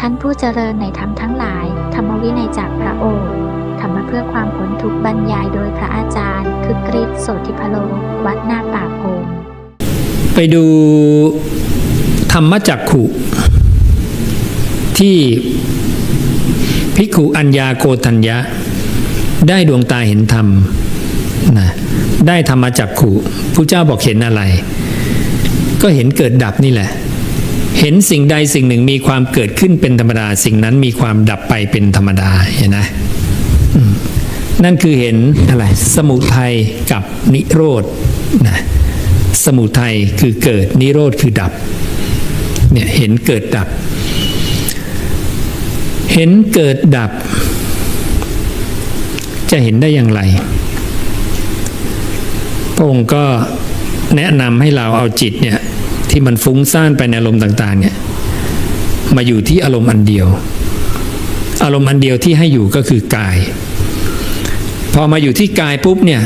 ท่านผู้เจริญในธรรมทั้งหลายธรรมวินัยจากพระโอษฐ์ธรรมะเพื่อความพ้นทุกข์บรรยายโดยพระอาจารย์คึกฤทธิ์โสธิพโลวัดนาป่าพงไปดูธรรมจักขุที่ภิกขุอัญญาโกฏัญญะได้ดวงตาเห็นธรรมนะได้ธรรมจักขุพระเจ้าบอกเห็นอะไรก็เห็นเกิดดับนี่แหละเห็นสิ่งใดสิ่งหนึ่งมีความเกิดขึ้นเป็นธรรมดาสิ่งนั้นมีความดับไปเป็นธรรมดาเห็นไหมนั่นคือเห็นอะไรสมุทัยกับนิโรธนะสมุทัยคือเกิดนิโรธคือดับเนี่ยเห็นเกิดดับเห็นเกิดดับจะเห็นได้อย่างไรพระองค์ก็แนะนำให้เราเอาจิตเนี่ยที่มันฟุ้งซ่านไปในอารมณ์ต่างๆเนี่ยมาอยู่ที่อารมณ์อันเดียวอารมณ์อันเดียวที่ให้อยู่ก็คือกายพอมาอยู่ที่กายปุ๊บเนี่ย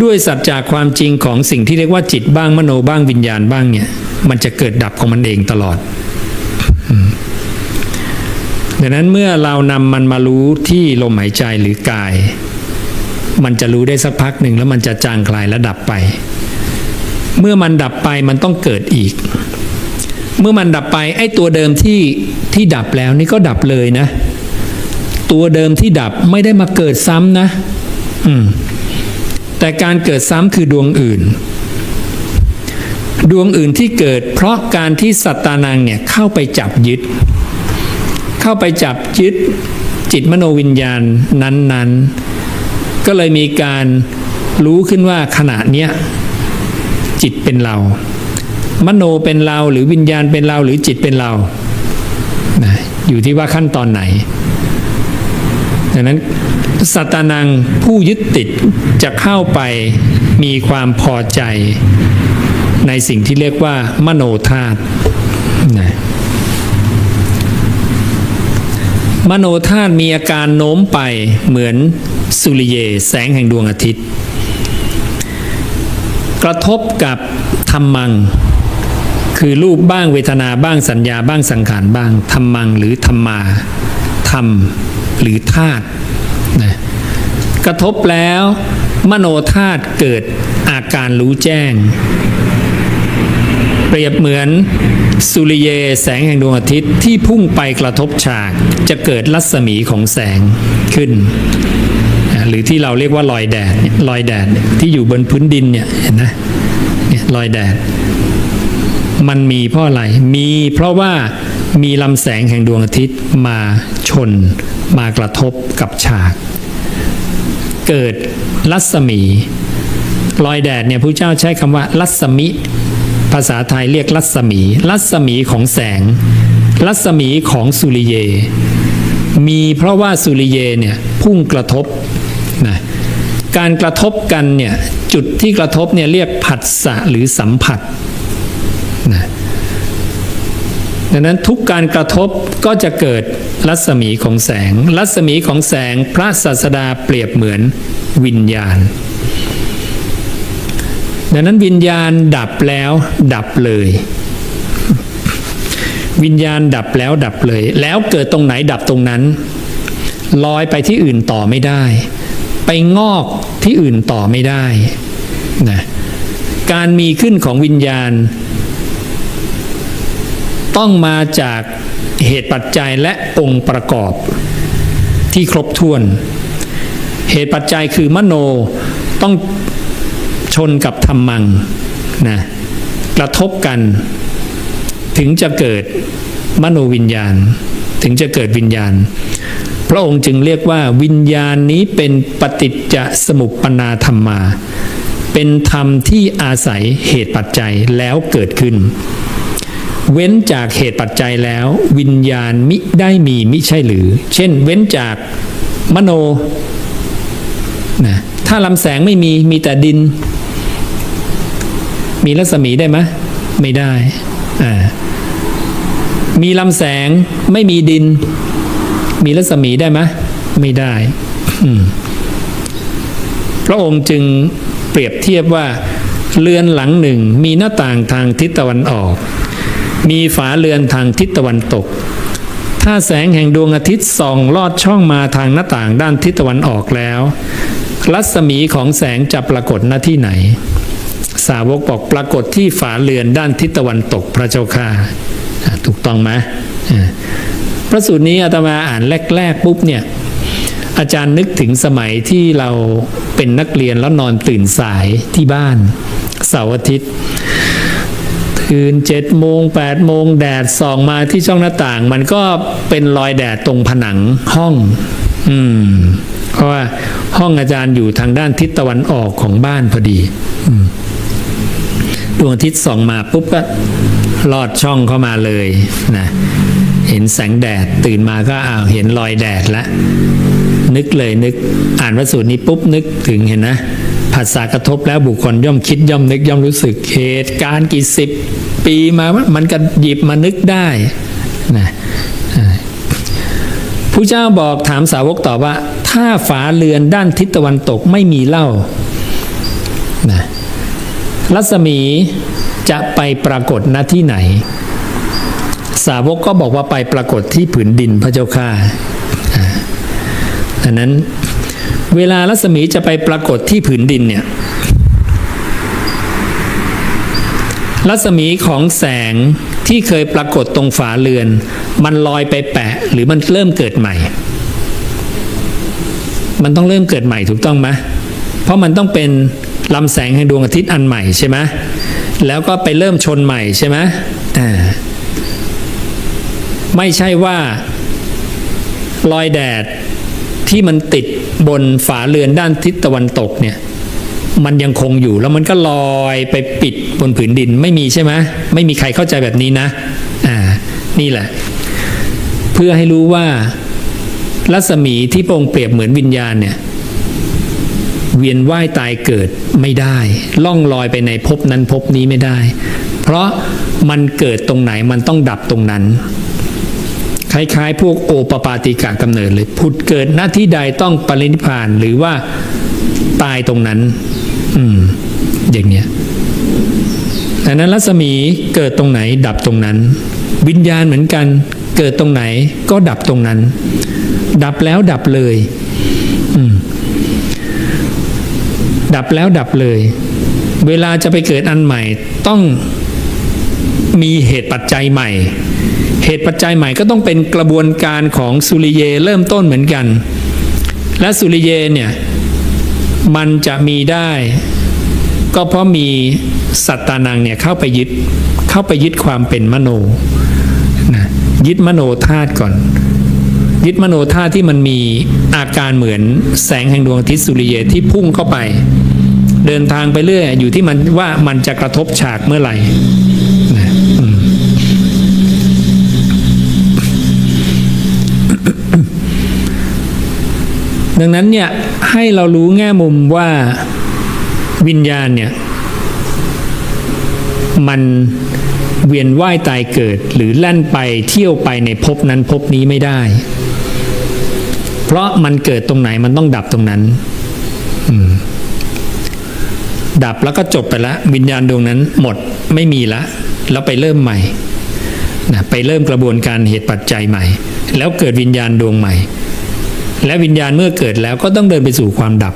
ด้วยสัจจะความจริงของสิ่งที่เรียกว่าจิตบ้างมโนบ้างวิญญาณบ้างเนี่ยมันจะเกิดดับของมันเองตลอดดังนั้นเมื่อเรานำมันมารู้ที่ลมหายใจหรือกายมันจะรู้ได้สักพักหนึ่งแล้วมันจะจางคลายและดับไปเมื่อมันดับไปมันต้องเกิดอีกเมื่อมันดับไปไอ้ตัวเดิมที่ดับแล้วนี่ก็ดับเลยนะตัวเดิมที่ดับไม่ได้มาเกิดซ้ำนะแต่การเกิดซ้ำคือดวงอื่นที่เกิดเพราะการที่สัตตานังเนี่ยเข้าไปจับยึดจิตมโนวิญญาณนั้นๆก็เลยมีการรู้ขึ้นว่าขณะเนี้ยจิตเป็นเรามโนเป็นเราหรือวิญญาณเป็นเราหรือจิตเป็นเรานะอยู่ที่ว่าขั้นตอนไหนดังนั้นสัตตานังผู้ยึดติดจะเข้าไปมีความพอใจในสิ่งที่เรียกว่ามโนธาตุนะมโนธาตุมีอาการโน้มไปเหมือนสุริเยแสงแห่งดวงอาทิตย์กระทบกับธัมมังคือรูปบ้างเวทนาบ้างสัญญาบ้างสังขารบ้างธัมมังหรือธัมมาธรรมหรือธาตุนะกระทบแล้วมโนธาตุเกิดอาการรู้แจ้งเปรียบเหมือนสุริเยแสงแห่งดวงอาทิตย์ที่พุ่งไปกระทบฉากจะเกิดรัศมีของแสงขึ้นหรือที่เราเรียกว่าลอยแดดที่อยู่บนพื้นดินเนี่ยเห็นไหมเนี่ยลอยแดดมันมีเพราะอะไรมีเพราะว่ามีลำแสงแห่งดวงอาทิตย์มาชนมากระทบกับฉากเกิดรัศมีลอยแดดเนี่ยพระเจ้าใช้คำว่ารัศมิภาษาไทยเรียกรัศมีของแสงรัศมีของสุริเยมีเพราะว่าสุริเยเนี่ยพุ่งกระทบนะการกระทบกันเนี่ยจุดที่กระทบเนี่ยเรียกผัสสะหรือสัมผัสนะดังนั้นทุกการกระทบก็จะเกิดรัศมีของแสงรัศมีของแสงพระศาสดาเปรียบเหมือนวิญญาณดังนั้นวิญญาณดับแล้วดับเลยวิญญาณดับแล้วดับเลยแล้วเกิดตรงไหนดับตรงนั้นลอยไปที่อื่นต่อไม่ได้ไปงอกที่อื่นต่อไม่ได้นะการมีขึ้นของวิญญาณต้องมาจากเหตุปัจจัยและองค์ประกอบที่ครบถ้วนเหตุปัจจัยคือมโนต้องชนกับธัมมังนะกระทบกันถึงจะเกิดมโนวิญญาณถึงจะเกิดวิญญาณพระองค์จึงเรียกว่าวิญญาณนี้เป็นปฏิจจสมุปปนาธัมมาเป็นธรรมที่อาศัยเหตุปัจจัยแล้วเกิดขึ้นเว้นจากเหตุปัจจัยแล้ววิญญาณมิได้มีมิใช่หรือเช่นเว้นจากมโนนะถ้าลำแสงไม่มีแต่ดินมีรัศมีได้ไหมไม่ได้มีลำแสงไม่มีดินมีรัศมีได้ไหมไม่ได้พระองค์จึงเปรียบเทียบว่าเรือนหลังหนึ่งมีหน้าต่างทางทิศตะวันออก มีฝาเรือนทางทิศตะวันตก ถ้าแสงแห่งดวงอาทิตย์ส่องลอดช่องมาทางหน้าต่างด้านทิศตะวันออกแล้วรัศมีของแสงจะปรากฏณที่ไหนสาวกบอกปรากฏที่ฝาเรือนด้านทิศตะวันตกพระเจ้าค่ะถูกต้องไหมพระสูตรนี้อาตมาอ่านแรกๆปุ๊บเนี่ยอาจารย์นึกถึงสมัยที่เราเป็นนักเรียนแล้วนอนตื่นสายที่บ้านเสาร์อาทิตย์ตื่น7 โมง8 โมงแดดส่องมาที่ช่องหน้าต่างมันก็เป็นรอยแดดตรงผนังห้องเพราะว่าห้องอาจารย์อยู่ทางด้านทิศตะวันออกของบ้านพอดีดวงอาทิตย์ส่องมาปุ๊บก็ลอดช่องเข้ามาเลยนะเห็นแสงแดดตื่นมาก็เห็นรอยแดดแล้วนึกอ่านพระสูตรนี้ปุ๊บนึกถึงเห็นนะผัสสะกระทบแล้วบุคคลย่อมคิดย่อมนึกย่อมรู้สึกเหตุการณ์กี่10 ปีมามันก็หยิบมานึกได้นะผู้เจ้าบอกถามสาวกต่อว่าถ้าฝาเรือนด้านทิศตะวันตกไม่มีเหล้านะรัศมีจะไปปรากฏณที่ไหนสาวกก็บอกว่าไปปรากฏที่ผืนดินพระเจ้าค่ะดังนั้นเวลารัศมีจะไปปรากฏที่ผืนดินเนี่ยรัศมีของแสงที่เคยปรากฏตรงฝาเรือนมันลอยไปแปะหรือมันเริ่มเกิดใหม่มันต้องเริ่มเกิดใหม่ถูกต้องไหมเพราะมันต้องเป็นลำแสงแห่งดวงอาทิตย์อันใหม่ใช่ไหมแล้วก็ไปเริ่มชนใหม่ใช่ไหมไม่ใช่ว่ารอยแดดที่มันติดบนฝาเรือนด้านทิศตะวันตกเนี่ยมันยังคงอยู่แล้วมันก็ลอยไปปิดบนผืนดินไม่มีใช่ไหมไม่มีใครเข้าใจแบบนี้นะนี่แหละเพื่อให้รู้ว่ารัศมีที่พระองค์เปรียบเหมือนวิญญาณเนี่ยเวียนว่ายตายเกิดไม่ได้ล่องลอยไปในภพนั้นภพนี้ไม่ได้เพราะมันเกิดตรงไหนมันต้องดับตรงนั้นคล้ายๆพวกโอปปาติกะกำเนิดเลยผุดเกิดณที่ใดต้องปรินิพพานหรือว่าตายตรงนั้นอย่างเนี้ยดังนั้นรัศมีเกิดตรงไหนดับตรงนั้นวิญญาณเหมือนกันเกิดตรงไหนก็ดับตรงนั้นดับแล้วดับเลยดับแล้วดับเลยเวลาจะไปเกิดอันใหม่ต้องมีเหตุปัจจัยใหม่เหตุปัจจัยใหม่ก็ต้องเป็นกระบวนการของสุริเยเริ่มต้นเหมือนกันและสุริเยเนี่ยมันจะมีได้ก็เพราะมีสัตตานังเนี่ยเข้าไปยึดความเป็นมโนนะยึดมโนธาตุก่อนยึดมโนธาตุที่มันมีอาการเหมือนแสงแห่งดวงอาทิตย์สุริเยที่พุ่งเข้าไปเดินทางไปเรื่อยอยู่ที่มันว่ามันจะกระทบฉากเมื่อไหร่นะดังนั้นเนี่ยให้เรารู้แง่มุมว่าวิญญาณเนี่ยมันเวียนว่ายตายเกิดหรือแล่นไปเที่ยวไปในภพนั้นภพนี้ไม่ได้เพราะมันเกิดตรงไหนมันต้องดับตรงนั้นดับแล้วก็จบไปละวิญญาณดวงนั้นหมดไม่มีละแล้วไปเริ่มใหม่นะไปเริ่มกระบวนการเหตุปัจจัยใหม่แล้วเกิดวิญญาณดวงใหม่และวิญญาณเมื่อเกิดแล้วก็ต้องเดินไปสู่ความดับ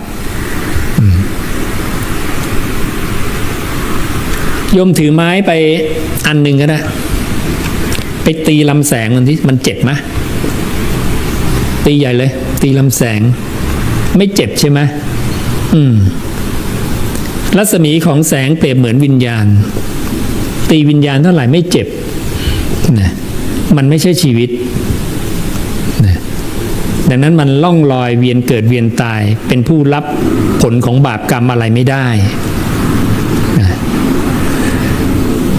โยมถือไม้ไปอันหนึ่งก็ได้ไปตีลำแสงมันที่มันเจ็บไหมตีใหญ่เลยตีลำแสงไม่เจ็บใช่ไหมรัศมีของแสงเปรียบเหมือนวิญญาณตีวิญญาณเท่าไหร่ไม่เจ็บนะมันไม่ใช่ชีวิตนะดังนั้นมันล่องลอยเวียนเกิดเวียนตายเป็นผู้รับผลของบาปกรรมอะไรไม่ได้นะ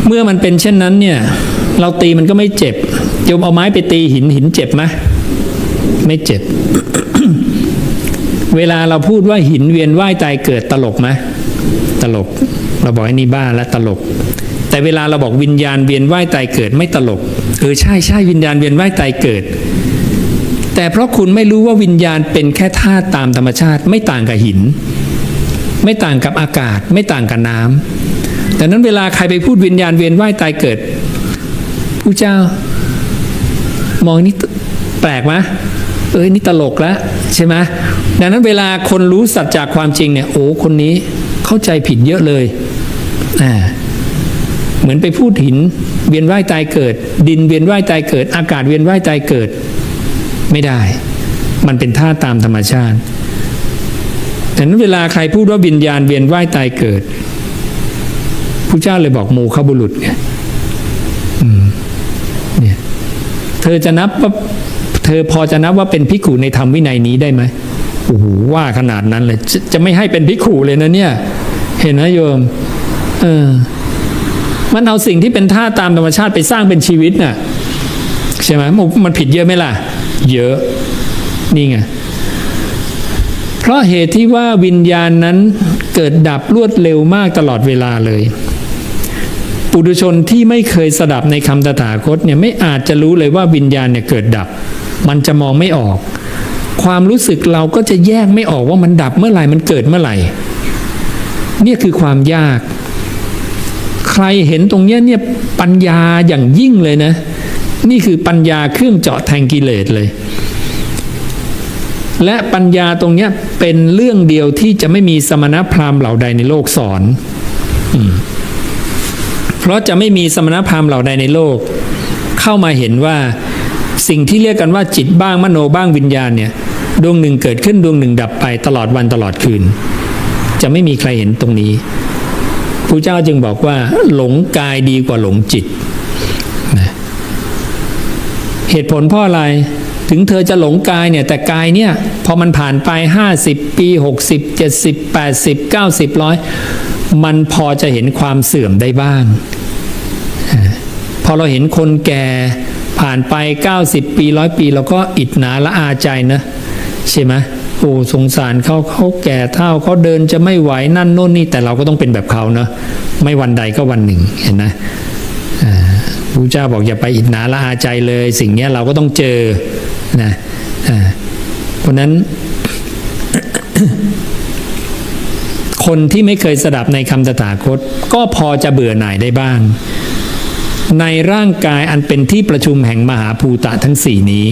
เมื่อมันเป็นเช่นนั้นเนี่ยเราตีมันก็ไม่เจ็บโยมเอาไม้ไปตีหินเจ็บไหมไม่เจ็บ เวลาเราพูดว่าหินเวียนว่ายตายเกิดตลกไหมตลกเราบอกให้นี่บ้าและตลกแต่เวลาเราบอกวิญญาณเวียนว่ายตายเกิดไม่ตลกใช่วิญญาณเวียนว่ายตายเกิดแต่เพราะคุณไม่รู้ว่าวิญญาณเป็นแค่ธาตุตามธรรมชาติไม่ต่างกับหินไม่ต่างกับอากาศไม่ต่างกับน้ำดังนั้นเวลาใครไปพูดวิญญาณเวียนว่ายตายเกิดผู้เจ้า มองนี่แปลกไหมนี่ตลกแล้วใช่ไหมดังนั้นเวลาคนรู้สัจจากความจริงเนี่ยโอ้คนนี้เข้าใจผิดเยอะเลยเหมือนไปพูดหินเวียนว่ายตายเกิดดินเวียนว่ายตายเกิดอากาศเวียนว่ายตายเกิดไม่ได้มันเป็นท่าตามธรรมชาติแต่นั้นเวลาใครพูดว่าวิญญาณเวียนว่ายตายเกิดพระเจ้าเลยบอกโมฆะบุรุษไงเนี่ยเธอพอจะนับว่าเป็นภิกขุในธรรมวินัยนี้ได้ไหมโอ้โหว่าขนาดนั้นเลยจะไม่ให้เป็นภิกขุเลยนะเนี่ยเห็นนะโยมมันเอาสิ่งที่เป็นท่าตามธรรมชาติไปสร้างเป็นชีวิตน่ะใช่ไหมมันผิดเยอะไหมล่ะเยอะนี่ไงเพราะเหตุที่ว่าวิญญาณนั้นเกิดดับรวดเร็วมากตลอดเวลาเลยปุถุชนที่ไม่เคยสดับในคำตถาคตเนี่ยไม่อาจจะรู้เลยว่าวิญญาณเนี่ยเกิดดับมันจะมองไม่ออกความรู้สึกเราก็จะแยกไม่ออกว่ามันดับเมื่อไหร่มันเกิดเมื่อไหร่เนี่ยคือความยากใครเห็นตรงเนี้ยเนี่ยปัญญาอย่างยิ่งเลยนะนี่คือปัญญาเครื่องเจาะแทงกิเลสเลยและปัญญาตรงเนี้ยเป็นเรื่องเดียวที่จะไม่มีสมณพราหมณ์เหล่าใดในโลกสอนเพราะจะไม่มีสมณพราหมณ์เหล่าใดในโลกเข้ามาเห็นว่าสิ่งที่เรียกกันว่าจิตบ้างมโนบ้างวิญญาณเนี่ยดวงหนึ่งเกิดขึ้นดวงหนึ่งดับไปตลอดวันตลอดคืนจะไม่มีใครเห็นตรงนี้พระเจ้าจึงบอกว่าหลงกายดีกว่าหลงจิตนะเหตุผลเพราะอะไรถึงเธอจะหลงกายเนี่ยแต่กายเนี่ยพอมันผ่านไป50ปี60 70 80 90 100มันพอจะเห็นความเสื่อมได้บ้างพอเราเห็นคนแก่ผ่านไป90ปี100ปีเราก็อิจฉาละอาใจนะใช่ไหมโอ้สงสารเขาแก่เฒ่าเขาเดินจะไม่ไหวนั่นโน่นนี่แต่เราก็ต้องเป็นแบบเขาเนาะไม่วันใดก็วันหนึ่งเห็นนะพระเจ้าบอกอย่าไปอิจฉาละอาใจเลยสิ่งนี้เราก็ต้องเจอนะเพราะนั้น คนที่ไม่เคยสดับในคำตถาคตก็พอจะเบื่อหน่ายได้บ้างในร่างกายอันเป็นที่ประชุมแห่งมหาภูตะทั้งสี่นี้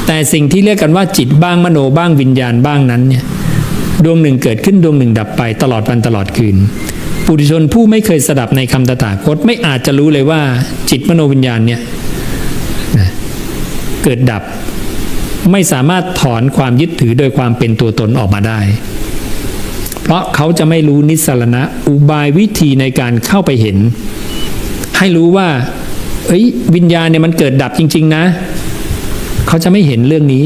แต่สิ่งที่เรียกกันว่าจิตบ้างมโนบ้างวิญญาณบ้างนั้นเนี่ยดวงหนึ่งเกิดขึ้นดวงหนึ่งดับไปตลอดวันตลอดคืนปุถุชนผู้ไม่เคยสดับในคำตถาคตไม่อาจจะรู้เลยว่าจิตมโนวิญญาณเนี่ยเกิดดับไม่สามารถถอนความยึดถือโดยความเป็นตัวตนออกมาได้เพราะเขาจะไม่รู้นิสสรณะอุบายวิธีในการเข้าไปเห็นให้รู้ว่าวิญญาณเนี่ยมันเกิดดับจริงๆนะเขาจะไม่เห็นเรื่องนี้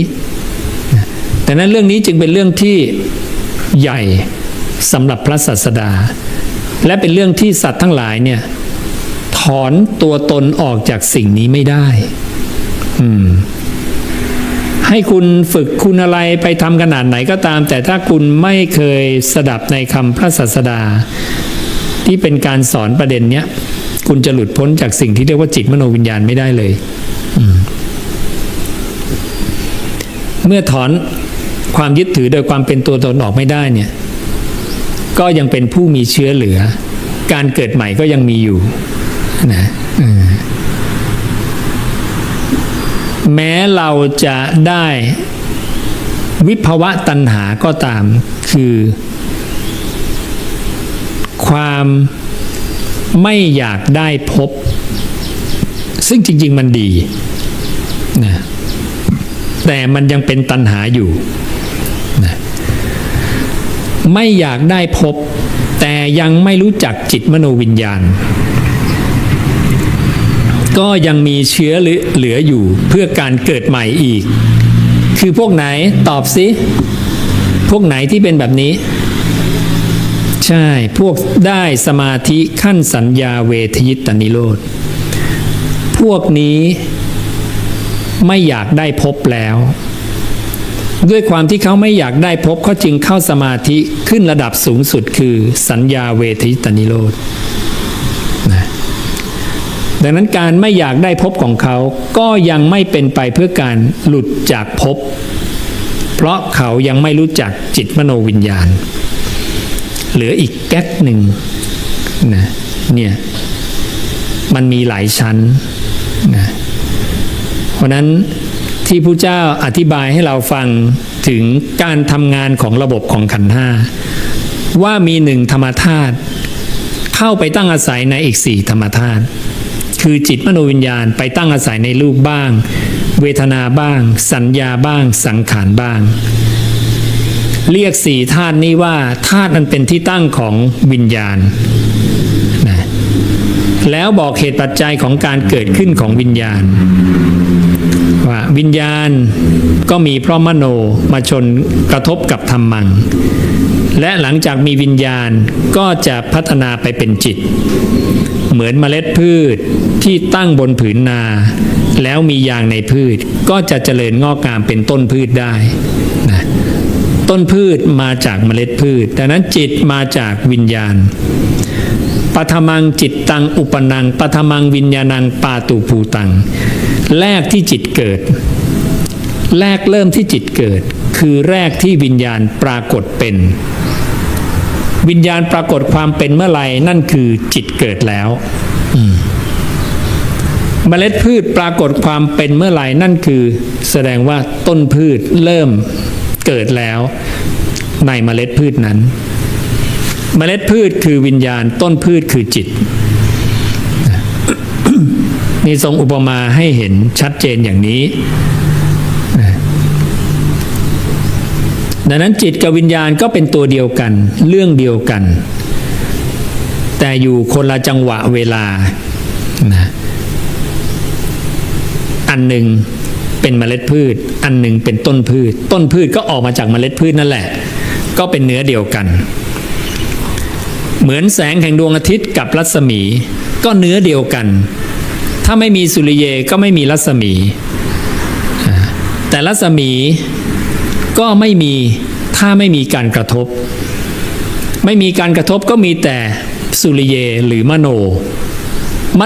แต่นั้นเรื่องนี้จึงเป็นเรื่องที่ใหญ่สำหรับพระศาสดาและเป็นเรื่องที่สัตว์ทั้งหลายเนี่ยถอนตัวตนออกจากสิ่งนี้ไม่ได้ให้คุณฝึกคุณอะไรไปทำขนาดไหนก็ตามแต่ถ้าคุณไม่เคยสดับในคำพระศาสดาที่เป็นการสอนประเด็นเนี้ยคุณจะหลุดพ้นจากสิ่งที่เรียกว่าจิตมโนวิญญาณไม่ได้เลยเมื่อถอนความยึดถือโดยความเป็นตัวตนออกไม่ได้เนี่ยก็ยังเป็นผู้มีเชื้อเหลือการเกิดใหม่ก็ยังมีอยู่นะแม้เราจะได้วิภวะตัณหาก็ตามคือความไม่อยากได้พบซึ่งจริงๆมันดีนะแต่มันยังเป็นตัณหาอยู่นะไม่อยากได้พบแต่ยังไม่รู้จักจิตมโนวิญญาณก็ยังมีเชื้อเหลืออยู่เพื่อการเกิดใหม่อีกคือพวกไหนตอบสิพวกไหนที่เป็นแบบนี้ใช่พวกได้สมาธิขั้นสัญญาเวทยิตตนิโรธพวกนี้ไม่อยากได้พบแล้วด้วยความที่เขาไม่อยากได้พบเขาจึงเข้าสมาธิขึ้นระดับสูงสุดคือสัญญาเวทยิตตนิโรธดังนั้นการไม่อยากได้พบของเขาก็ยังไม่เป็นไปเพื่อการหลุดจากภพเพราะเขายังไม่รู้จักจิตมโนวิญญาณเหลืออีกแก๊กหนึ่งนะเนี่ยมันมีหลายชั้นนะ เพราะนั้นที่พระเจ้าอธิบายให้เราฟังถึงการทำงานของระบบของขันธ์ห้าว่ามีหนึ่งธรรมธาตุเข้าไปตั้งอาศัยในอีกสี่ธรรมธาตุคือจิตมโนวิญญาณไปตั้งอาศัยในรูปบ้างเวทนาบ้างสัญญาบ้างสังขารบ้างเรียกสี่ธาตุนี้ว่าธาตุนั้นเป็นที่ตั้งของวิญญาณนะแล้วบอกเหตุปัจจัยของการเกิดขึ้นของวิญญาณว่าวิญญาณก็มีเพราะมโนมาชนกระทบกับธรรมังและหลังจากมีวิญญาณก็จะพัฒนาไปเป็นจิตเหมือนเมล็ดพืชที่ตั้งบนผืนนาแล้วมียางในพืชก็จะเจริญงอกงามเป็นต้นพืชได้นะต้นพืชมาจากเมล็ดพืชดังนั้นจิตมาจากวิญญาณปฐมังจิตตังอุปนังปฐมังวิญญาณังปาตุภูตังแรกที่จิตเกิดแรกเริ่มที่จิตเกิดคือแรกที่วิญญาณปรากฏเป็นวิญญาณปรากฏความเป็นเมื่อไหร่นั่นคือจิตเกิดแล้วเมล็ดพืชปรากฏความเป็นเมื่อไหร่นั่นคือแสดงว่าต้นพืชเริ่มเกิดแล้วในเมล็ดพืชนั้นเมล็ดพืชคือวิญญาณต้นพืชคือจิตมีทรงอุปมาให้เห็นชัดเจนอย่างนี้ดังนั้นจิตกับวิญญาณก็เป็นตัวเดียวกันเรื่องเดียวกันแต่อยู่คนละจังหวะเวลานะอันหนึ่งเป็นเมล็ดพืชอันหนึ่งเป็นต้นพืชต้นพืชก็ออกมาจากเมล็ดพืชนั่นแหละก็เป็นเนื้อเดียวกันเหมือนแสงแห่งดวงอาทิตย์กับรัศมีก็เนื้อเดียวกันถ้าไม่มีสุริเยก็ไม่มีรัศมีแต่รัศมีก็ไม่มีถ้าไม่มีการกระทบไม่มีการกระทบก็มีแต่สุริเยหรือมโ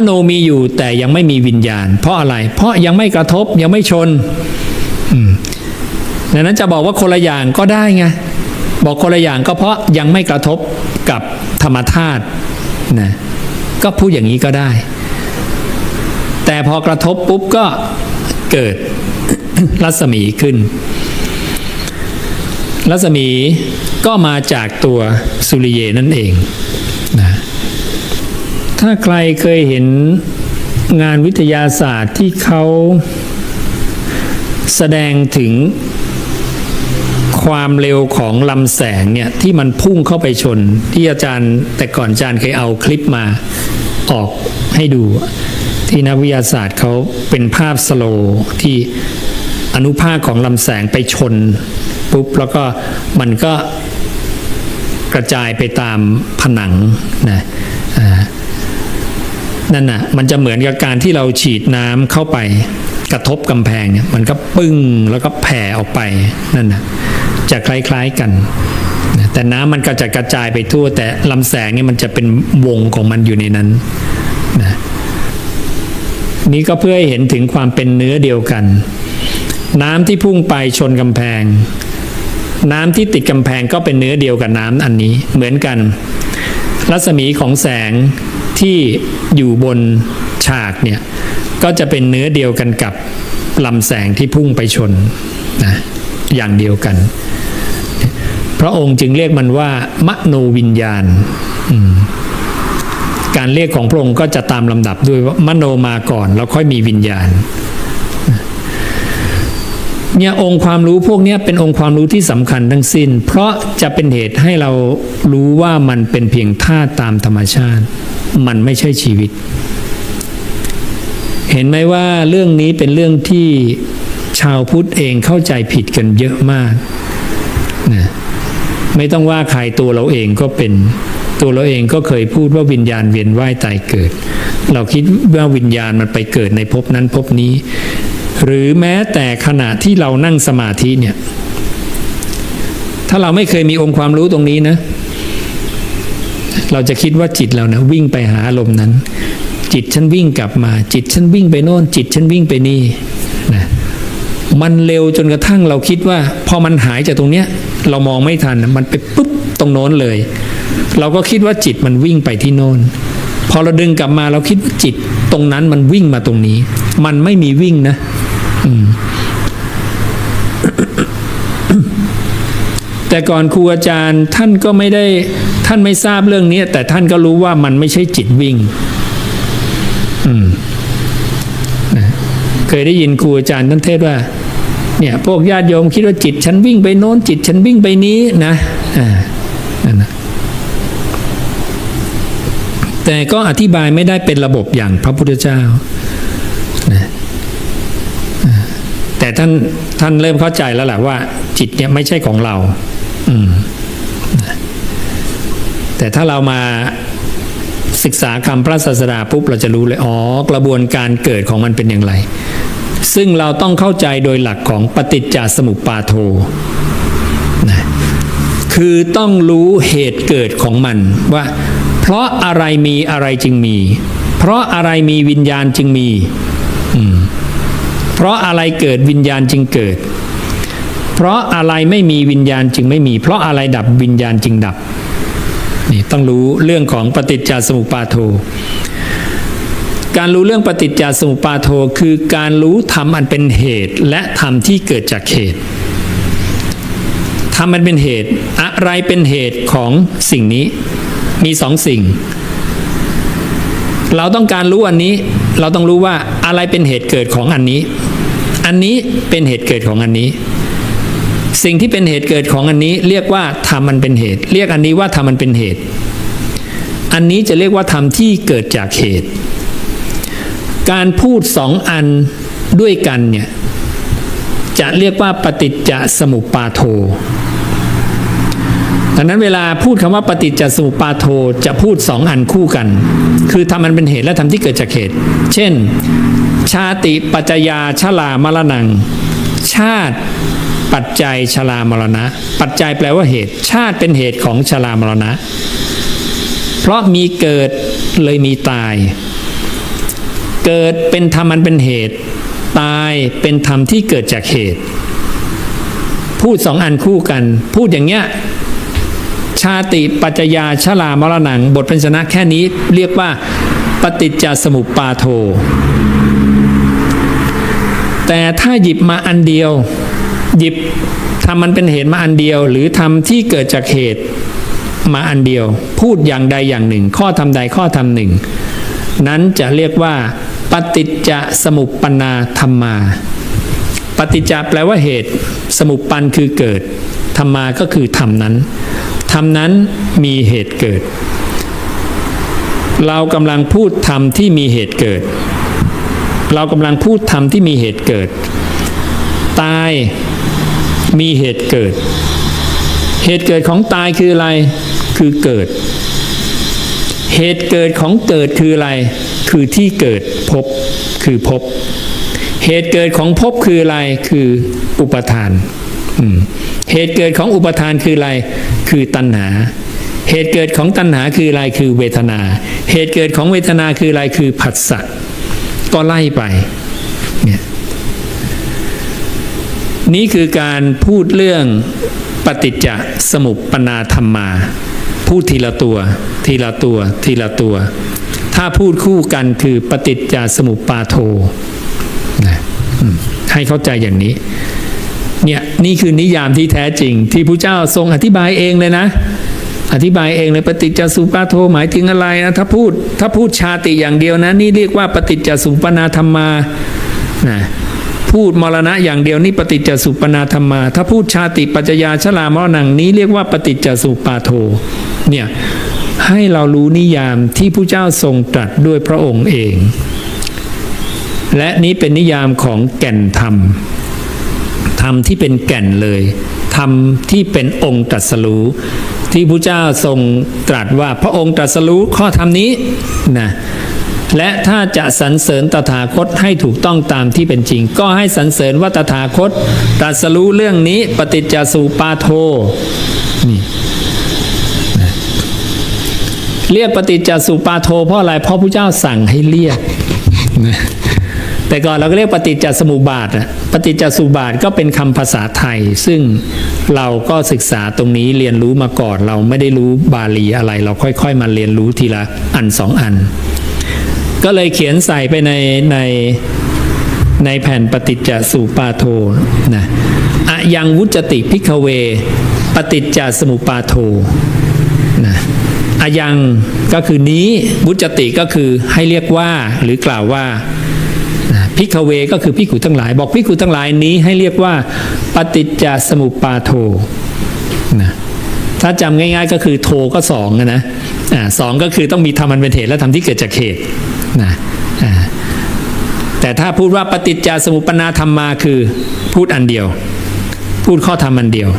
นมีอยู่แต่ยังไม่มีวิญญาณเพราะอะไรเพราะยังไม่กระทบยังไม่ชนดังนั้นจะบอกว่าคนละอย่างก็ได้ไงบอกคนละอย่างก็เพราะยังไม่กระทบกับธรรมธาตุนะก็พูดอย่างนี้ก็ได้แต่พอกระทบปุ๊บก็เกิด รัศมีขึ้นรัศมีก็มาจากตัวสุริเยนั่นเองนะถ้าใครเคยเห็นงานวิทยาศาสตร์ที่เขาแสดงถึงความเร็วของลำแสงเนี่ยที่มันพุ่งเข้าไปชนที่อาจารย์แต่ก่อนอาจารย์เคยเอาคลิปมาออกให้ดูที่นักวิทยาศาสตร์เขาเป็นภาพสโลว์ที่อนุภาคของลำแสงไปชนปุ๊บแล้วก็มันก็กระจายไปตามผนังนะนั่นน่ะมันจะเหมือนกับการที่เราฉีดน้ำเข้าไปกระทบกำแพงเนี่ยมันก็ปึ้งแล้วก็แผ่ออกไปนั่นน่ะจะคล้ายๆกันแต่น้ำมันก็จะกระจายไปทั่วแต่ลำแสงเนี่ยมันจะเป็นวงของมันอยู่ในนั้นนะนี่ก็เพื่อให้เห็นถึงความเป็นเนื้อเดียวกันน้ำที่พุ่งไปชนกำแพงน้ำที่ติดกำแพงก็เป็นเนื้อเดียวกับน้ำอันนี้เหมือนกันรัศมีของแสงที่อยู่บนฉากเนี่ยก็จะเป็นเนื้อเดียวกันกับลำแสงที่พุ่งไปชนนะอย่างเดียวกันพระองค์จึงเรียกมันว่ามโนวิญญาณการเรียกของพระองค์ก็จะตามลำดับด้วยว่ามโนมาก่อนแล้วค่อยมีวิญญาณเนี่ยองค์ความรู้พวกนี้เป็นองค์ความรู้ที่สำคัญทั้งสิ้นเพราะจะเป็นเหตุให้เรารู้ว่ามันเป็นเพียงธาตุตามธรรมชาติมันไม่ใช่ชีวิตเห็นไหมว่าเรื่องนี้เป็นเรื่องที่ชาวพุทธเองเข้าใจผิดกันเยอะมากนะไม่ต้องว่าใครตัวเราเองก็เป็นตัวเราเองก็เคยพูดว่าวิญญาณเวียนว่ายตายเกิดเราคิดว่าวิญญาณมันไปเกิดในภพนั้นภพนี้หรือแม้แต่ขณะที่เรานั่งสมาธิเนี่ยถ้าเราไม่เคยมีองค์ความรู้ตรงนี้นะเราจะคิดว่าจิตเรานะวิ่งไปหาอารมณ์นั้นจิตฉันวิ่งกลับมาจิตฉันวิ่งไปโน่นจิตฉันวิ่งไปนี่นะมันเร็วจนกระทั่งเราคิดว่าพอมันหายจากตรงเนี้ยเรามองไม่ทันมันไปปุ๊บตรงโน้นเลยเราก็คิดว่าจิตมันวิ่งไปที่โน่นพอเราดึงกลับมาเราคิดว่าจิตตรงนั้นมันวิ่งมาตรงนี้มันไม่มีวิ่งนะ แต่ก่อนครูอาจารย์ท่านก็ไม่ได้ท่านไม่ทราบเรื่องนี้แต่ท่านก็รู้ว่ามันไม่ใช่จิตวิ่งเคยได้ยินครูอาจารย์ท่านเทศว่าเนี่ยพวกญาติโยมคิดว่าจิตฉันวิ่งไปโน้นจิตฉันวิ่งไปนี้นะนั่นนะแต่ก็อธิบายไม่ได้เป็นระบบอย่างพระพุทธเจ้านะแต่ท่านเริ่มเข้าใจแล้วแหละว่าจิตเนี่ยไม่ใช่ของเราแต่ถ้าเรามาศึกษาคำพระศาสดาปุ๊บเราจะรู้เลยกระบวนการเกิดของมันเป็นอย่างไรซึ่งเราต้องเข้าใจโดยหลักของปฏิจจสมุปบาทโธนะคือต้องรู้เหตุเกิดของมันว่าเพราะอะไรมีอะไรจึงมีเพราะอะไรมีวิญญาณจึงมีเพราะอะไรเกิดวิญญาณจึงเกิดเพราะอะไรไม่มีวิญญาณจึงไม่มีเพราะอะไรดับวิญญาณจึงดับนี่ต้องรู้เรื่องของปฏิจจสมุปบาทโธการรู้เรื่องปฏิจจสมุปบาทโธคือการรู้ธรรมอันเป็นเหตุและธรรมที่เกิดจากเหตุธรรมมันเป็นเหตุอะไรเป็นเหตุของสิ่งนี้มีสองสิ่งเราต้องการรู้อันนี้เราต้องรู้ว่าอะไรเป็นเหตุเกิดของอันนี้อันนี้เป็นเหตุเกิดของอันนี้สิ่งที่เป็นเหตุเกิดของอันนี้เรียกว่าธรรมมันเป็นเหตุเรียกอันนี้ว่าธรรมมันเป็นเหตุอันนี้จะเรียกว่าธรรมที่เกิดจากเหตุการพูดสองอันด้วยกันเนี่ยจะเรียกว่าปฏิจจสมุปบาทโธดังนั้นเวลาพูดคำว่าปฏิจจสมุปบาทโธจะพูดสองอันคู่กันคือธรรมมันเป็นเหตุและธรรมที่เกิดจากเหตุเช่นชาติปัจจยาชรามรณังชาติปัจจัยชรามรณะปัจจัยแปลว่าเหตุชาติเป็นเหตุของชรามรณะเพราะมีเกิดเลยมีตายเกิดเป็นธรรมมันเป็นเหตุตายเป็นธรรมที่เกิดจากเหตุพูดสองอันคู่กันพูดอย่างเงี้ยชาติปัจจยาชรามรณังบทพยัญชนะแค่นี้เรียกว่าปฏิจจสมุปบาทโธแต่ถ้าหยิบมาอันเดียวหยิบทำมันเป็นเหตุมาอันเดียวหรือทำที่เกิดจากเหตุมาอันเดียวพูดอย่างใดอย่างหนึ่งข้อธรรมใดข้อธรรมหนึ่งนั้นจะเรียกว่าปฏิจจสมุปปนาธัมมาปฏิจจแปลว่าเหตุสมุปปันคือเกิดธัมมาก็คือธรรมนั้นธรรมนั้นมีเหตุเกิดเรากำลังพูดธรรมที่มีเหตุเกิดเรากำลังพูดธรรมที่มีเหตุเกิดตายมีเหตุเกิดเหตุเกิดของตายคืออะไรคือเกิดเหตุเกิดของเกิดคืออะไรคือที่เกิดภพคือภพเหตุเกิดของภพคืออะไรคืออุปทานเหตุเกิดของอุปทานคืออะไรคือตัณหาเหตุเกิดของตัณหาคืออะไรคือเวทนาเหตุเกิดของเวทนาคืออะไรคือผัสสะก็ไล่ไปเนี่ยนี่คือการพูดเรื่องปฏิจจสมุปปนาธัมมาพูดทีละตัวทีละตัวทีละตัวถ้าพูดคู่กันคือปฏิจจสมุปบาทโธนะให้เข้าใจอย่างนี้เนี่ยนี่คือนิยามที่แท้จริงที่พระเจ้าทรงอธิบายเองเลยนะอธิบายเองเลยปฏิจจสมุปบาทโธหมายถึงอะไรนะถ้าพูดชาติอย่างเดียวนะนี่เรียกว่าปฏิจจสมุปปนาธัมมานะพูดมรณะอย่างเดียวนี่ปฏิจจสมุปปนาธัมมาถ้าพูดชาติปัจจยาชรามรณังนี้เรียกว่าปฏิจจสมุปบาทโธเนี่ยให้เรารู้นิยามที่พระเจ้าทรงตรัสด้วยพระองค์เองและนี้เป็นนิยามของแก่นธรรมธรรมที่เป็นแก่นเลยธรรมที่เป็นองค์ตรัสรู้ที่พระเจ้าทรงตรัสว่าพระองค์ตรัสรู้ข้อธรรมนี้นะและถ้าจะสรรเสริญตถาคตให้ถูกต้องตามที่เป็นจริงก็ให้สรรเสริญว่าตถาคตตรัสรู้เรื่องนี้ปฏิจจสมุปบาทโธนี่เรียกปฏิจจสมุปบาทโธเพราะอะไรเพราะพระเจ้าสั่งให้เรียกนะแต่ก่อนเราก็เรียกปฏิจจสมุปบาทปฏิจจสมุปบาทก็เป็นคำภาษาไทยซึ่งเราก็ศึกษาตรงนี้เรียนรู้มาก่อนเราไม่ได้รู้บาลีอะไรเราค่อยๆมาเรียนรู้ทีละอันสองอันก็เลยเขียนใส่ไปใน ในแผ่นปฏิจจสุปาโทนะอะยังวุจติภิกขเวปฏิจจสมุปาโทนะอะยังก็คือนี้วุจติก็คือให้เรียกว่าหรือกล่าวว่าภิกขเวก็คือภิกขุทั้งหลายบอกภิกขุทั้งหลายนี้ให้เรียกว่าปฏิจจสมุปบาโทนะถ้าจำง่ายๆก็คือโทก็สองนะสองก็คือต้องมีธรรมอันเป็นเหตุและธรรมที่เกิดจากเหตุนะแต่ถ้าพูดว่าปฏิจจสมุปปนาธรรมมาคือพูดอันเดียวพูดข้อธรรมอันเดียว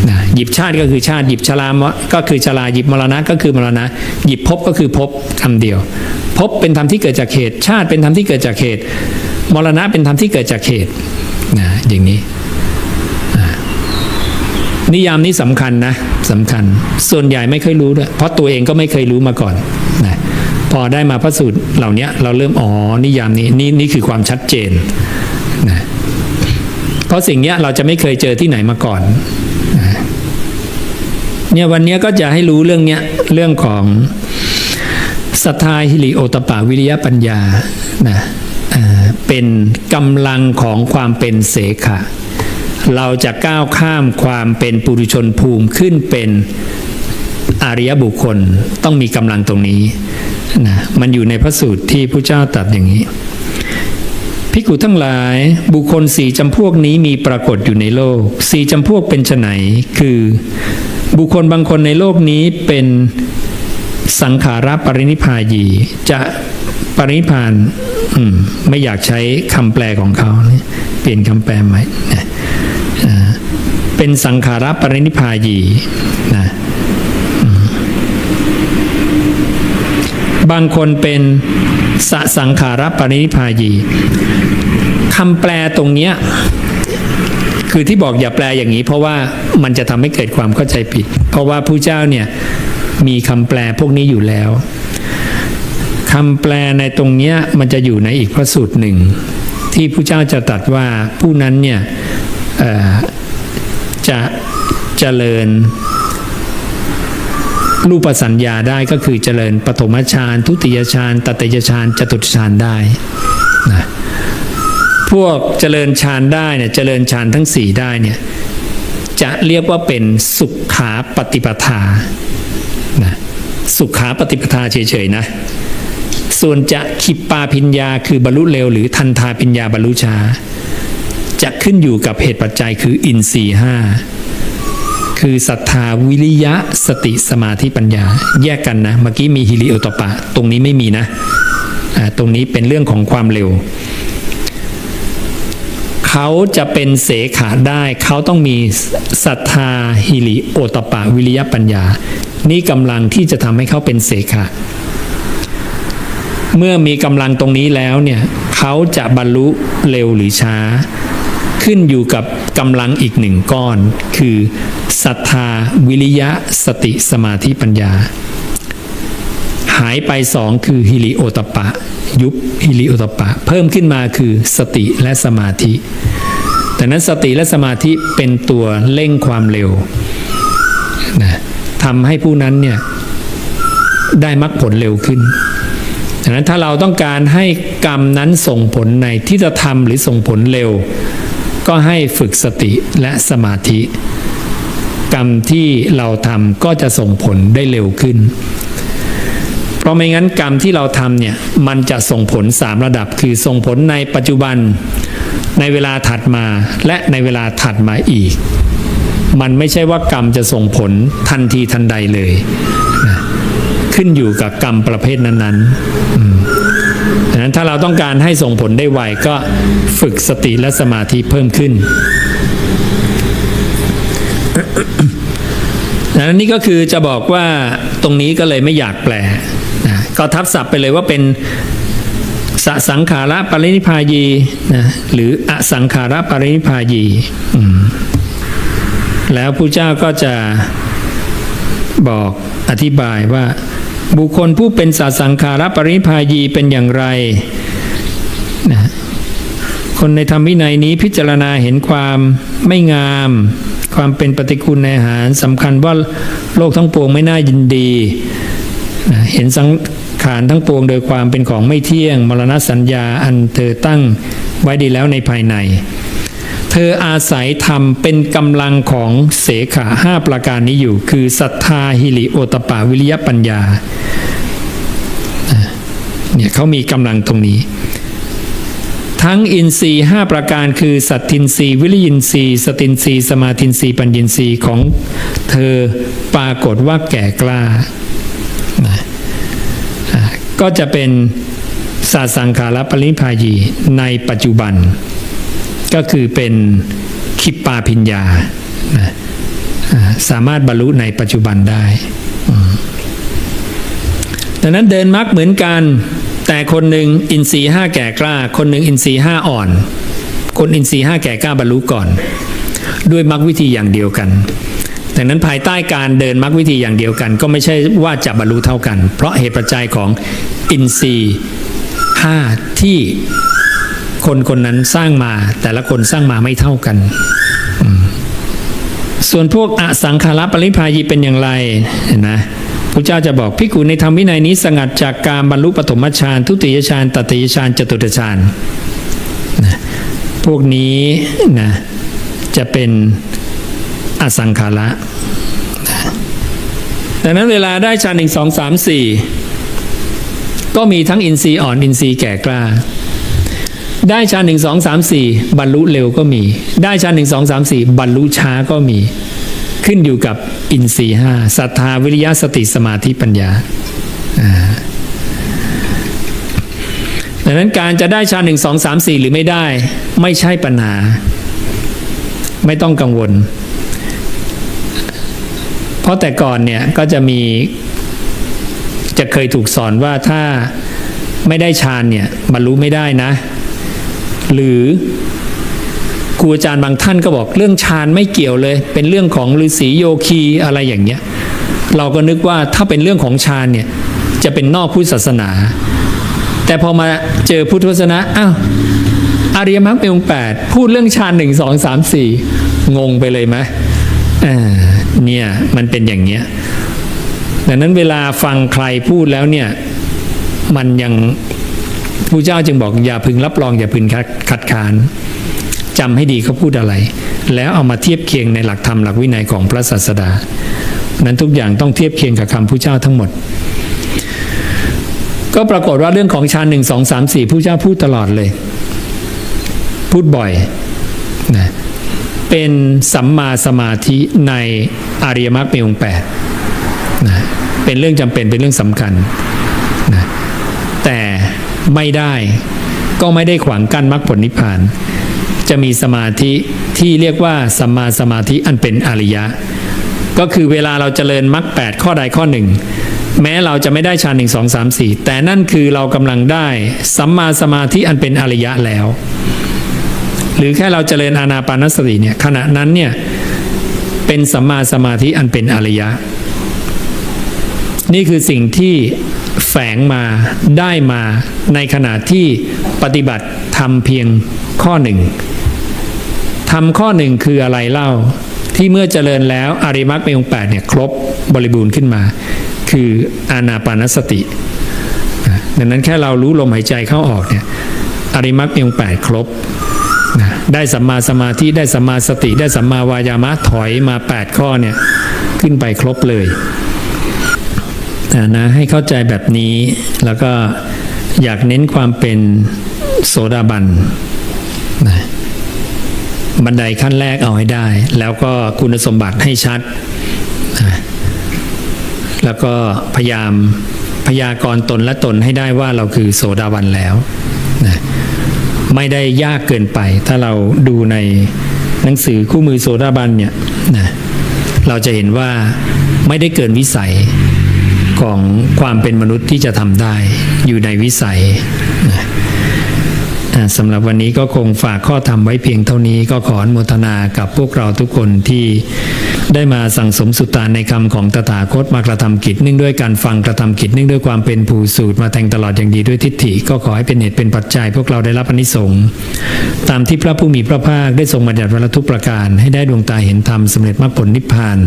นะหยิบชาติก็คือชาติหยิบชราก็คือชราหยิบมรณะก็คือมรณะหยิบภพก็คือภพคำเดียวภพเป็นธรรมที่เกิดจากเหตุชาติเป็นธรรมที่เกิดจากเหตุมรณะเป็นธรรมที่เกิดจากเหตุนะอย่างนี้นิยามนี้สำคัญนะสำคัญส่วนใหญ่ไม่เคยรู้ด้วยเพราะตัวเองก็ไม่เคยรู้มาก่อนนะพอได้มาพระสูตรเหล่านี้เราเริ่มนิยามนี้นี่คือความชัดเจนนะเพราะสิ่งนี้เราจะไม่เคยเจอที่ไหนมาก่อนนะเนี่ยวันนี้ก็จะให้รู้เรื่องนี้เรื่องของศรัทธาหิริโอตตัปปะวิริยะปัญญานะเป็นกำลังของความเป็นเสขะเราจะก้าวข้ามความเป็นปุถุชนภูมิขึ้นเป็นอริยบุคคลต้องมีกำลังตรงนี้นะมันอยู่ในพระสูตรที่พระเจ้าตรัสอย่างนี้ภิกขุทั้งหลายบุคคลสี่จำพวกนี้มีปรากฏอยู่ในโลกสี่จำพวกเป็นไฉนคือบุคคลบางคนในโลกนี้เป็นสังขารปรินิพพายีจะปรินิพพานไม่อยากใช้คำแปลของเขาเปลี่ยนคำแปลใหม่นะเป็นสังขารปรินิพพายีนะบางคนเป็นสังขารปรินิพพายีคำแปลตรงเนี้ยคือที่บอกอย่าแปลอย่างนี้เพราะว่ามันจะทำให้เกิดความเข้าใจผิดเพราะว่าผู้เจ้าเนี่ยมีคำแปลพวกนี้อยู่แล้วคำแปลในตรงเนี้ยมันจะอยู่ในอีกพระสูตรหนึ่งที่ผู้เจ้าจะตรัสว่าผู้นั้นเนี่ยจะเจริญรูปสัญญาได้ก็คือเจริญปฐมฌานทุติยฌานตติยฌานจตุตฌานได้นะพวกเจริญฌานได้เนี่ยเจริญฌานทั้งสี่ได้เนี่ยจะเรียกว่าเป็นสุขาปฏิปทานะสุขาปฏิปทาเฉยๆนะส่วนจะขิปปาพิญญาคือบรรลุเร็วหรือทันทาพิญญาบรรลุช้าจะขึ้นอยู่กับเหตุปัจจัยคืออินทรีย์ห้าคือศรัทธาวิริยะสติสมาธิปัญญาแยกกันนะเมื่อกี้มีหิริโอตตัปปะตรงนี้ไม่มีนะตรงนี้เป็นเรื่องของความเร็วเขาจะเป็นเสขะได้เขาต้องมีศรัทธาหิริโอตตัปปะวิริยะปัญญานี่กำลังที่จะทำให้เขาเป็นเสขะเมื่อมีกำลังตรงนี้แล้วเนี่ยเขาจะบรรลุเร็วหรือช้าขึ้นอยู่กับกำลังอีกหนึ่งก้อนคือศรัทธาวิริยะสติสมาธิปัญญาหายไปสองคือหิริโอตตัปปะยุบหิริโอตตัปปะเพิ่มขึ้นมาคือสติและสมาธิแต่นั้นสติและสมาธิเป็นตัวเร่งความเร็วนะทำให้ผู้นั้นเนี่ยได้มรรคผลเร็วขึ้นดังนั้นถ้าเราต้องการให้กรรมนั้นส่งผลในที่จะทำหรือส่งผลเร็วก็ให้ฝึกสติและสมาธิกรรมที่เราทำก็จะส่งผลได้เร็วขึ้นเพราะไม่งั้นกรรมที่เราทำเนี่ยมันจะส่งผล3ระดับคือส่งผลในปัจจุบันในเวลาถัดมาและในเวลาถัดมาอีกมันไม่ใช่ว่ากรรมจะส่งผลทันทีทันใดเลยนะขึ้นอยู่กับกรรมประเภทนั้นๆดังนั้นถ้าเราต้องการให้ส่งผลได้ไวก็ฝึกสติและสมาธิเพิ่มขึ้นดังนั้นนี่ก็คือจะบอกว่าตรงนี้ก็เลยไม่อยากแปลนะก็ทับศัพท์ไปเลยว่าเป็นสังขารปรินิพพายีนะหรืออสังขารปรินิพพายีแล้วพระเจ้าก็จะบอกอธิบายว่าบุคคลผู้เป็นสังขารปรินิพพายีเป็นอย่างไรนะคนในธรรมวินัยนี้พิจารณาเห็นความไม่งามความเป็นปฏิกูลในอาหารสำคัญว่าโลกทั้งปวงไม่น่ายินดีนะเห็น ขานทั้งปวงโดยความเป็นของไม่เที่ยงมรณสัญญาอันเธอตั้งไว้ดีแล้วในภายในเธออาศัยธรรมเป็นกำลังของเสขะ5ประการนี้อยู่คือศรัทธาหิริโอตตัปปะวิริยะปัญญาเนี่ยเขามีกำลังตรงนี้ทั้งอินทรีย์5ประการคือสัตทินทรีย์วิริยินทรีย์สตินทรีย์สมาธินทรีย์ปัญญินทรีย์ของเธอปรากฏว่าแก่กล้าก็จะเป็นสัสสังขารปรินิพพายีในปัจจุบันก็คือเป็นขิปปาภิญญาสามารถบรรลุในปัจจุบันได้ดังนั้นเดินมรรคเหมือนกันแต่คนหนึ่งอินทรีย์5แก่กล้าคนหนึ่งอินทรีย์5อ่อนคนอินทรีย์5แก่กล้าบรรลุก่อนด้วยมรรควิธีอย่างเดียวกันดังนั้นภายใต้การเดินมรรควิธีอย่างเดียวกันก็ไม่ใช่ว่าจะบรรลุเท่ากันเพราะเหตุปัจจัยของอินทรีย์5ที่คนนั้นสร้างมาแต่ละคนสร้างมาไม่เท่ากันส่วนพวกอสังขารปรินิพพายีเป็นอย่างไรนะพระเจ้าจะบอกภิกขุในธรรมวินัยนี้สงัดจากการบรรลุปฐมฌานทุติยฌานตติยฌานจตุตฌานนะพวกนี้นะจะเป็นอสังขาระดังนั้นเวลาได้ฌาน1 2 3 4ก็มีทั้งอินทรีย์อ่อนอินทรีย์แก่กล้าได้ฌาน1 2 3 4บรรลุเร็วก็มีได้ฌาน1 2 3 4บรรลุช้าก็มีขึ้นอยู่กับอินทรีย์5ศรัทธาวิริยะสติสมาธิปัญญาดังนั้นการจะได้ฌาน1 2 3 4หรือไม่ได้ไม่ใช่ปัญหาไม่ต้องกังวลเพราะแต่ก่อนเนี่ยก็จะเคยถูกสอนว่าถ้าไม่ได้ฌานเนี่ยบรรลุไม่ได้นะหรือครูอาจารย์บางท่านก็บอกเรื่องฌานไม่เกี่ยวเลยเป็นเรื่องของฤาษีโยคีอะไรอย่างเงี้ยเราก็นึกว่าถ้าเป็นเรื่องของฌานเนี่ยจะเป็นนอกพุทธศาสนาแต่พอมาเจอพุทธศาสนาอ้าวอริยมรรคมีองค์8พูดเรื่องฌาน1 2 3 4งงไปเลยไหมเนี่ยมันเป็นอย่างเงี้ยดังนั้นเวลาฟังใครพูดแล้วเนี่ยมันยังพระเจ้าจึงบอกอย่าพึงรับรองอย่าพึงคัดค้านจำให้ดีเขาพูดอะไรแล้วเอามาเทียบเคียงในหลักธรรมหลักวินัยของพระศาสดานั้นทุกอย่างต้องเทียบเคียงกับคำพระเจ้าทั้งหมดก็ปรากฏว่าเรื่องของฌาน1 2 3 4พระเจ้าพูดตลอดเลยพูดบ่อยนะเป็นสัมมาสมาธิในอริยมรรคมีองค์8นะเป็นเรื่องจำเป็นเป็นเรื่องสำคัญนะแต่ไม่ได้ก็ไม่ได้ขวางกั้นมรรคผลนิพพานจะมีสมาธิที่เรียกว่าสัมมาสมาธิอันเป็นอริยะก็คือเวลาเราเจริญมรรค8ข้อใดข้อหนึ่งแม้เราจะไม่ได้ฌาน1 2 3 4แต่นั่นคือเรากำลังได้สัมมาสมาธิอันเป็นอริยะแล้วหรือแค่เราเจริญอานาปานสติเนี่ยขณะนั้นเนี่ยเป็นสัมมาสมาธิอันเป็นอริยะนี่คือสิ่งที่แฝงมาได้มาในขณะที่ปฏิบัติทำเพียงข้อหนึ่งทำข้อหนึ่งคืออะไรเล่าที่เมื่อเจริญแล้วอริยมรรคมีองค์8เนี่ยครบบริบูรณ์ขึ้นมาคืออานาปานสติดังนั้นแค่เรารู้ลมหายใจเข้าออกเนี่ยอริยมรรคมีองค์8ครบได้สัมมาสมาธิได้สัมมาสติได้สัมมาวายามะถอยมา8ข้อเนี่ยขึ้นไปครบเลยนะให้เข้าใจแบบนี้แล้วก็อยากเน้นความเป็นโสดาบันนะบันไดขั้นแรกเอาให้ได้แล้วก็คุณสมบัติให้ชัดนะแล้วก็พยายามพยากรณ์ตนและตนให้ได้ว่าเราคือโสดาบันแล้วนะไม่ได้ยากเกินไปถ้าเราดูในหนังสือคู่มือโสดาบันเนี่ยนะเราจะเห็นว่าไม่ได้เกินวิสัยของความเป็นมนุษย์ที่จะทำได้อยู่ในวิสัยนะสำหรับวันนี้ก็คงฝากข้อธรรมไว้เพียงเท่านี้ก็ขออนุโมทนากับพวกเราทุกคนที่ได้มาสั่งสมสุตตานในคำของตถาคตมากระทำกิจเนื่องด้วยการฟังกระทำกิจเนื่องด้วยความเป็นผู้สูตรมาแทงตลอดอย่างดีด้วยทิฏฐิก็ขอให้เป็นเหตุเป็นปัจจัยพวกเราได้รับอานิสงส์ตามที่พระผู้มีพระภาคได้ทรงบัญญัติไว้ทุกประการให้ได้ดวงตาเห็นธรรมสำเร็จมรรคผลนิพพาน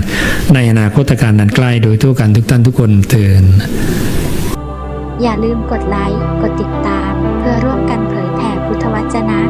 ในอนาคตการนั้นใกล้โดยทั่วกันทุกท่านทุกคนเทอญ อย่าลืมกดไลค์ กดติดตาม เพื่อร่วมกันเผยแผ่พุทธวจนะ